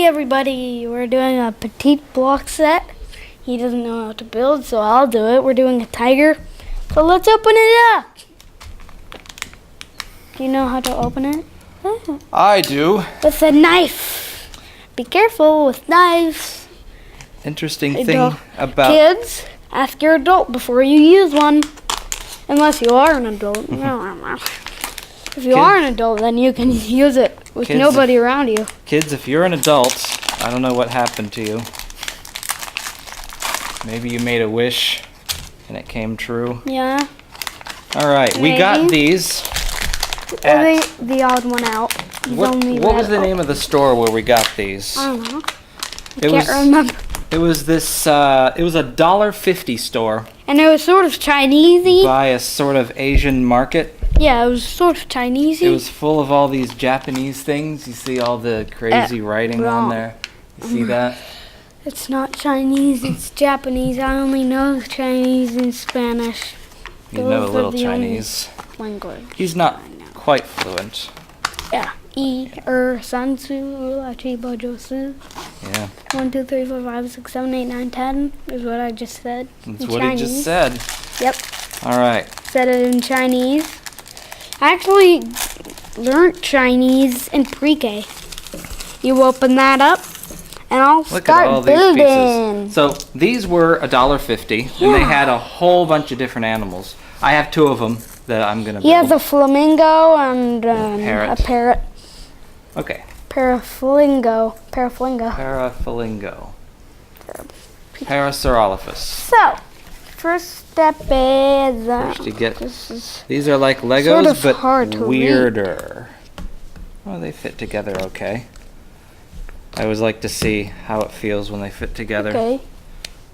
everybody, we're doing a Petit block set. He doesn't know how to build, so I'll do it. We're doing a tiger. So let's open it up. Do you know how to open it? I do. With a knife. Be careful with knives. Interesting thing about... Kids, ask your adult before you use one. Unless you are an adult. If you are an adult, then you can use it with nobody around you. Kids, if you're an adult, I don't know what happened to you. Maybe you made a wish and it came true. Yeah. All right, we got these. The odd one out. What was the name of the store where we got these? I don't know. I can't remember. It was this. It was a $1.50 store. And it was sort of Chinesey. By a sort of Asian market. Yeah, it was sort of Chinesey. It was full of all these Japanese things. You see all the crazy writing on there. You see that? It's not Chinese, it's Japanese. I only know Chinese and Spanish. You know a little Chinese. Language. He's not quite fluent. Yeah. San Su, Ula, Chi, Bo, Jo, Su. Yeah. 1, 2, 3, 4, 5, 6, 7, 8, 9, 10 is what I just said. That's what he just said. Yep. All right. Said it in Chinese. I actually learned Chinese in pre-K. You open that up, and I'll start building. Pieces. So these were $1.50, and they had a whole bunch of different animals. I have 2 of them that I'm gonna build. He has a flamingo and a parrot. Okay. Paraflamingo. Parasaurolophus. Parasaurolophus. So, first step is first you get these are like Legos, sort of but weirder. Oh, they fit together okay. I always like to see how it feels when they fit together. Okay.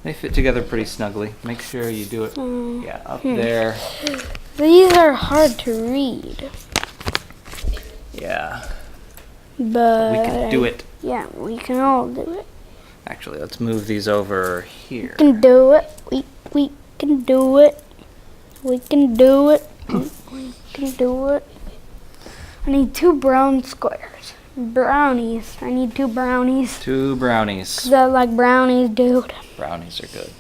They fit together pretty snugly. Make sure you do it. Yeah, up there. These are hard to read. Yeah. But we can do it. Yeah, we can all do it. Actually, let's move these over here. We can do it. We can do it. We can do it. We can do it. I need 2 brown squares. Brownies. I need 2 brownies. 2 brownies. 'Cause I like brownies, dude. Brownies are good.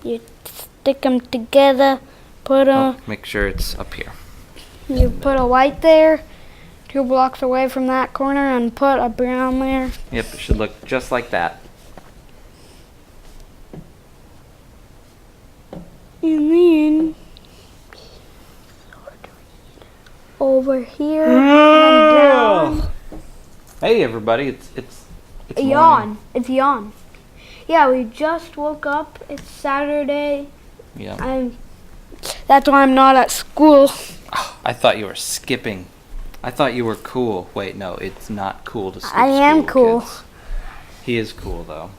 You stick them together. Put a. Make sure it's up here. You put a white there. 2 blocks away from that corner, and put a brown there. Yep, it should look just like that. And then over here. Hey everybody, it's yawn. It's yawn. Yeah, we just woke up. It's Saturday. Yeah. That's why I'm not at school. I thought you were skipping. I thought you were cool. Wait, no, it's not cool to skip I am cool. Kids. He is cool though.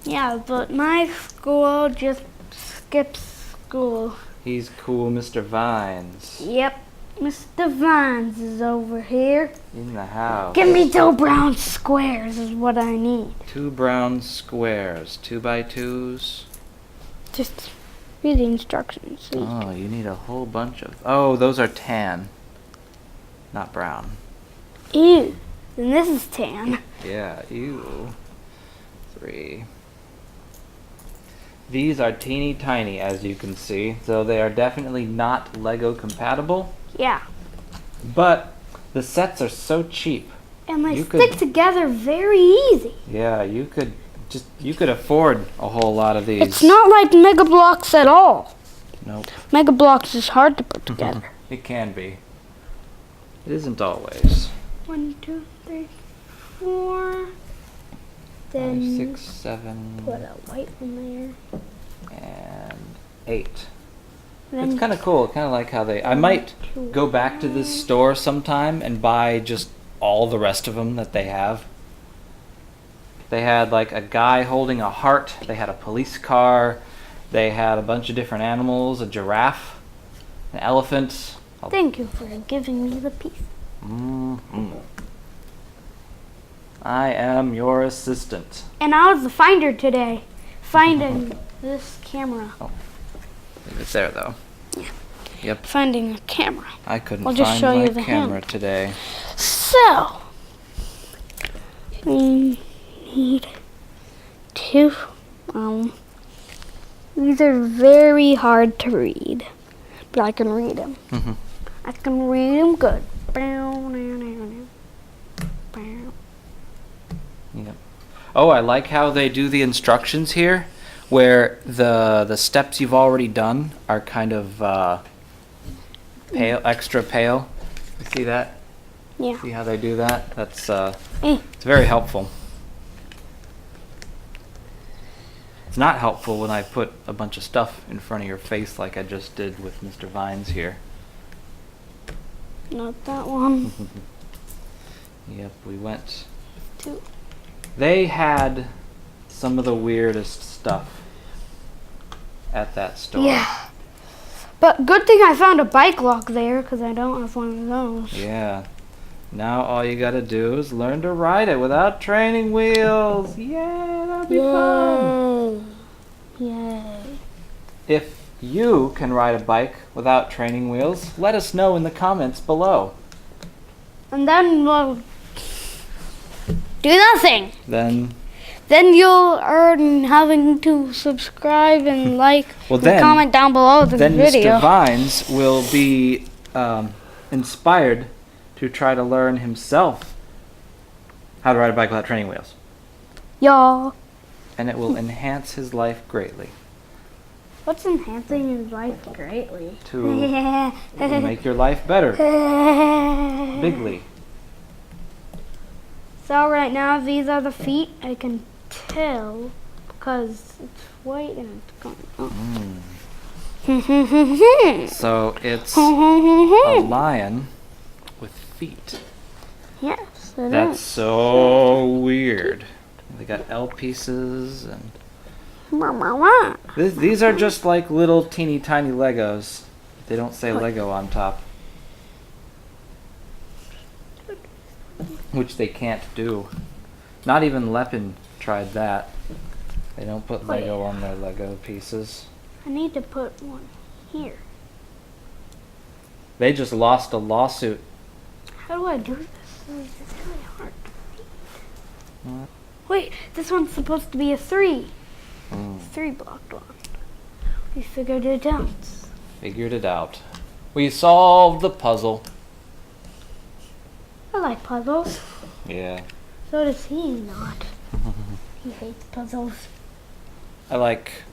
Yeah, but my school just skips school. He's cool, Mr. Vines. Yep. Mr. Vines is over here. In the house. Give me 2 brown squares is what I need. 2 brown squares. 2 by 2s. Just read the instructions. Oh, you need a whole bunch of... Oh, those are tan. Not brown. Ew. And this is tan. Yeah, ew. 3. These are teeny tiny, as you can see. So they are definitely not Lego compatible. Yeah. But the sets are so cheap. And they stick together very easy. Yeah, you could afford a whole lot of these. It's not like Mega Bloks at all. Nope. Mega Bloks is hard to put together. It can be. It isn't always. 1, 2, 3, 4. Then 5, 6, 7. Put a white one there. And 8. Then it's kind of cool. Kind of like how they... I might go back to this store sometime and buy just all the rest of them that they have. They had like a guy holding a heart. They had a police car. They had a bunch of different animals. A giraffe. An elephant. Thank you for giving me the piece. I am your assistant. And I was the finder today. Finding this camera. Oh. Leave it there though. Yeah. Yep. Finding a camera. I couldn't I'll just find show my you the camera today. So, We need two. These are very hard to read, but I can read them. Mm-hmm. I can read them good. Yep. Oh, I like how they do the instructions here, where the steps you've already done are kind of pale, extra pale. You see that? Yeah. See how they do that? That's it's very helpful. It's not helpful when I put a bunch of stuff in front of your face like I just did with Mr. Vines here. Not that one. Yep, we went. Two. They had some of the weirdest stuff at that store. Yeah. But good thing I found a bike lock there, because I don't have one of those. Yeah. Now all you gotta do is learn to ride it without training wheels. Yeah, that'll be fun. Yay. If you can ride a bike without training wheels, let us know in the comments below. And then we'll do nothing. Then you'll earn having to subscribe and like and comment down below the video. Mr. Vines will be inspired to try to learn himself how to ride a bike without training wheels. Y'all. And it will enhance his life greatly. What's enhancing his life greatly? To make your life better. Bigly. So right now, these are the feet. I can tell because it's white and it's going up. So it's a lion with feet. Yes, it That's is. so weird. They got L pieces and these are just like little teeny tiny Legos. They don't say Lego on top. Which they can't do. Not even Lepin tried that. They don't put Lego on their Lego pieces. I need to put one here. They just lost a lawsuit. How do I do this? It's really hard to read. What? Wait, this one's supposed to be a 3. Mm. 3 blocked one. We figured it out. Figured it out. We solved the puzzle. I like puzzles. Yeah. So does he not. He hates puzzles. I like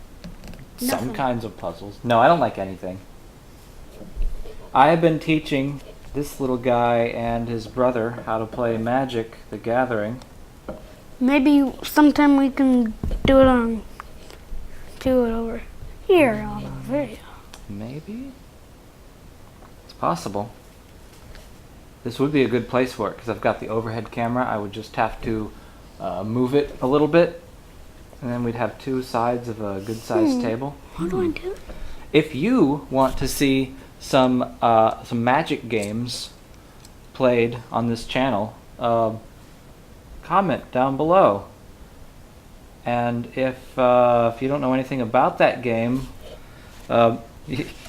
some Nothing. kinds of puzzles. No, I don't like anything. I have been teaching this little guy and his brother how to play Magic: The Gathering. Maybe sometime we can do it over here on the video. Maybe? It's possible. This would be a good place for it because I've got the overhead camera. I would just have to move it a little bit, and then we'd have 2 sides of a good-sized table. What do I do? If you want to see some Magic games played on this channel, comment down below. And if you don't know anything about that game,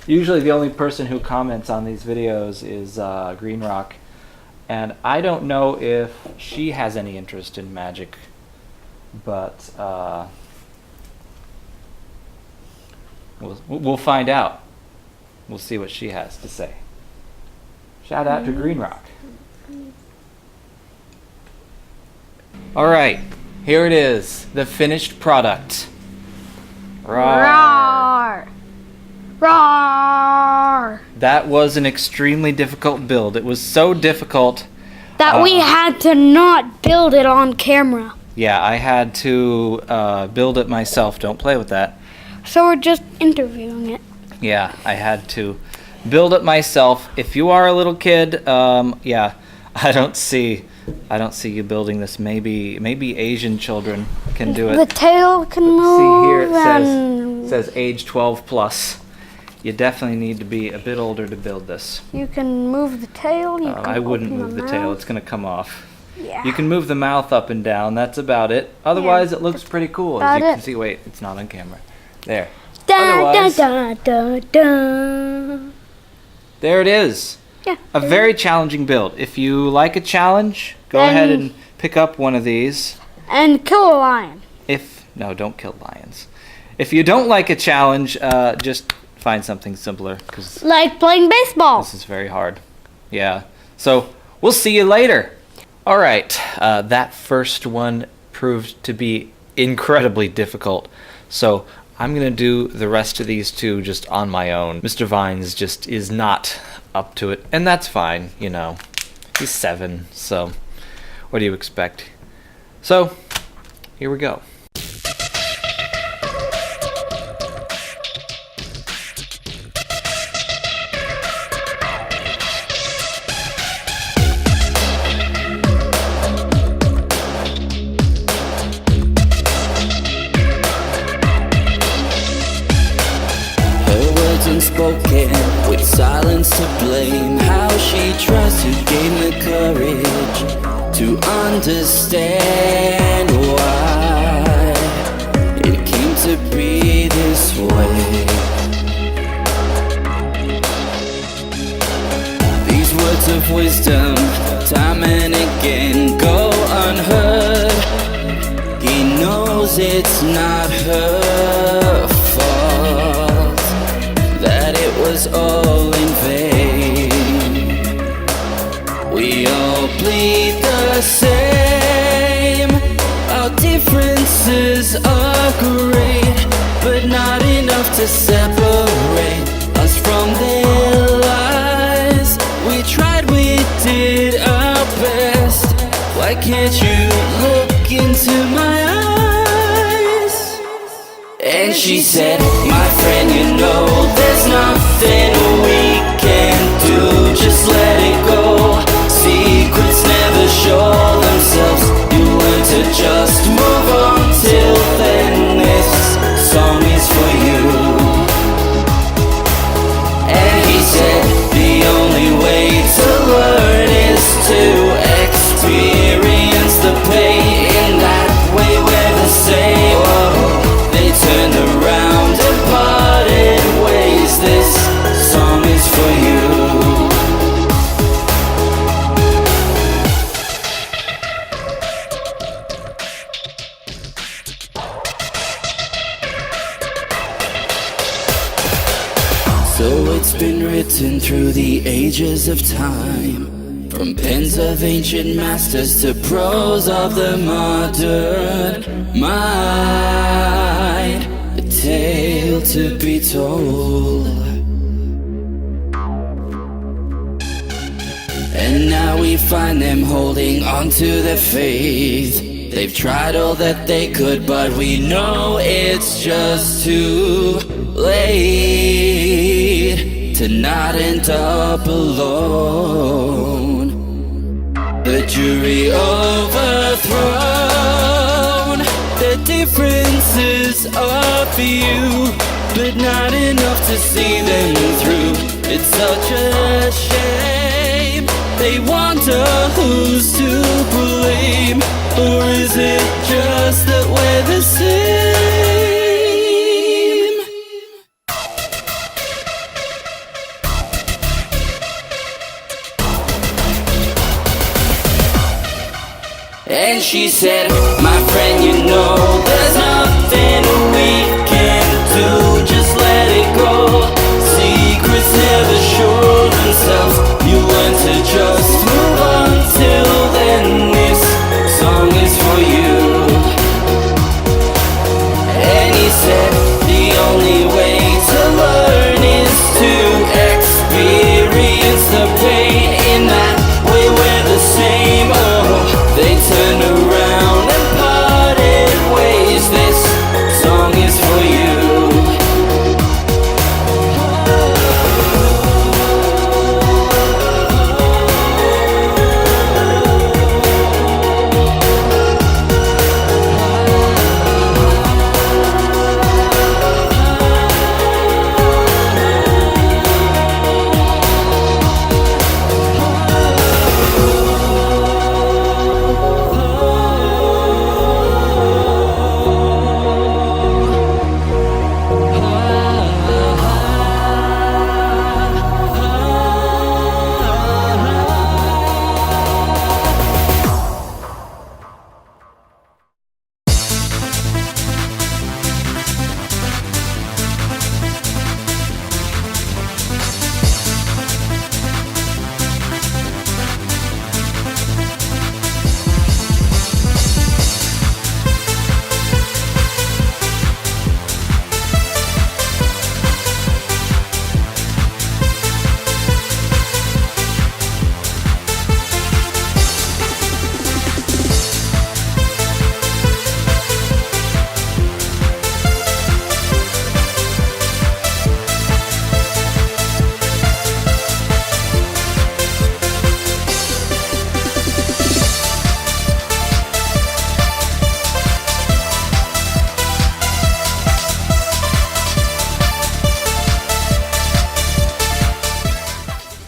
usually the only person who comments on these videos is Green Rock, and I don't know if she has any interest in Magic, but we'll find out. We'll see what she has to say. Shout out to Green Rock. All right, here it is, the finished product. Roar! Roar! That was an extremely difficult build. It was so difficult That we had to not build it on camera. Yeah, I had to build it myself. Don't play with that. So we're just interviewing it. Yeah, I had to build it myself. If you are a little kid, yeah, I don't see you building this. Maybe Asian children can do it. The tail can move. See here, and it says age 12 plus. You definitely need to be a bit older to build this. you can move the tail. You can I wouldn't open move the tail. mouth. It's going to come off. Yeah. You can move the mouth up and down. That's about it. Otherwise, it looks pretty cool. As you can see. Wait, it's not on camera. There. Da, da, Otherwise, da, da, da. there it is. Yeah. A very challenging build. If you like a challenge, go Then- ahead and pick up one of these. And kill a lion. No, don't kill lions. If you don't like a challenge, just find something simpler, because Like playing baseball. this is very hard. Yeah. So we'll see you later. All right. That first one proved to be incredibly difficult. So I'm going to do the rest of these two just on my own. Mr. Vines just is not up to it. And that's fine, you know. He's 7, so what do you expect? So, here we go. Unspoken, with silence to blame. How she tries to gain the courage to understand why it came to be this way. These words of wisdom, time and again, go unheard. He knows it's not her fault, that it was all in vain. We all bleed the same. Our differences are great, but not enough to separate us from their lies. We tried, we did our best. Why can't you look into my eyes? And she said, my friend, you know there's nothing we can do. Just let it go. Secrets never show themselves. You learn to just move on. Till then, this song is for you. And he said, the only way to learn is to experience the pain. In that way we're the same. Oh, they turned around and parted ways. This song is for you. So it's been written through the ages of time, from pens of ancient masters to prose of the modern mind. A tale to be told. And now we find them holding on to their faith. They've tried all that they could, but we know it's just too late to not end up alone. The jury overthrown. The differences are few, but not enough to see them through. It's such a shame. They wonder who's to blame, or is it just that we're the same? And she said, my friend, you know there's nothing we can do. Just let it go. Secrets never show themselves. You learn to just move on. Till then, this song is for you. And he said, the only way to learn is to experience the pain. In that way we're the same. Oh, they turned around and parted ways. This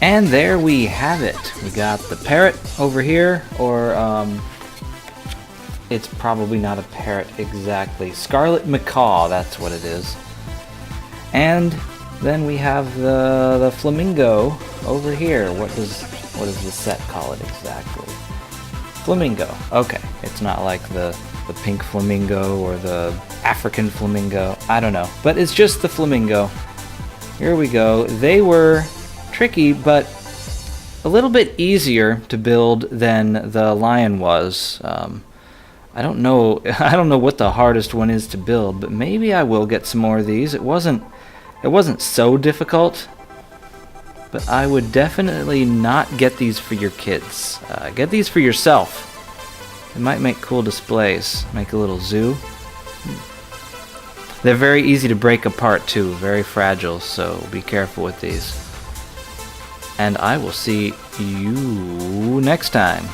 And there we have it. We got the parrot over here, or it's probably not a parrot exactly. Scarlet macaw, that's what it is. And then we have the flamingo over here. What does the set call it exactly? Flamingo. Okay, it's not like the pink flamingo or the African flamingo. I don't know, but it's just the flamingo. Here we go. They were tricky, but a little bit easier to build than the lion was. I don't know what the hardest one is to build, but maybe I will get some more of these. It wasn't so difficult, but I would definitely not get these for your kids. Get these for yourself. It might make cool displays. Make a little zoo. They're very easy to break apart too, very fragile, so be careful with these. And I will see you next time.